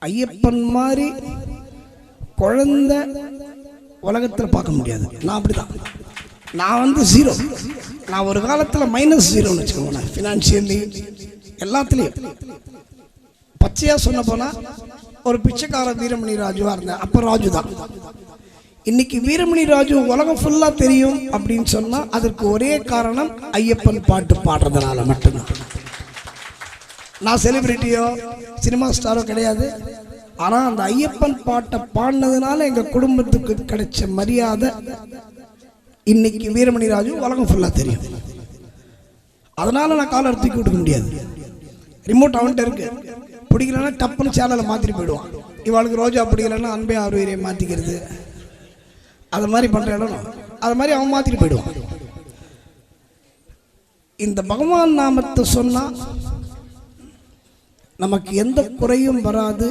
ஐயப்பன் மாதிரி குழந்தை உலகத்தில் பார்க்க முடியாது. நான் அப்படிதான். நான் வந்து ஜீரோ. நான் ஒரு காலத்தில் -0ன்னு வச்சுக்கோங்க. ஃபினான்ஷியலி எல்லாத்துலேயும் பச்சையாக சொன்ன போனால் ஒரு பிச்சைக்கார வீரமணி ராஜுவாக இருந்தேன். அப்போ ராஜு தான். இன்னைக்கு வீரமணி ராஜு உலகம் ஃபுல்லாக தெரியும் அப்படின்னு சொன்னால் அதற்கு ஒரே காரணம் ஐயப்பன் பாட்டு பாடுறதுனால மட்டும்தான். நான் செலிபிரிட்டியோ சினிமா ஸ்டாரோ கிடையாது. ஆனால் அந்த ஐயப்பன் பாட்டை பாடினதுனால எங்கள் குடும்பத்துக்கு கிடைச்ச மரியாதை இன்னைக்கு வீரமணி ராஜு உலகம் ஃபுல்லாக தெரியும். அதனால நான் காலர் தூக்கி விட்டுக்க முடியாது. ரிமோட் அவன்கிட்ட இருக்கு. பிடிக்கலன்னா டப்புன்னு சேனலை மாற்றிட்டு போயிடுவான். இவாளுக்கு ரோஜா பிடிக்கலன்னா அன்பே ஆர்வீரை மாற்றிக்கிறது, அது மாதிரி பண்ணுற இடம். அது மாதிரி அவன் மாற்றிட்டு போயிடுவான். இந்த பகவான் நாமத்தை சொன்னால் நமக்கு எந்த குறையும் வராது.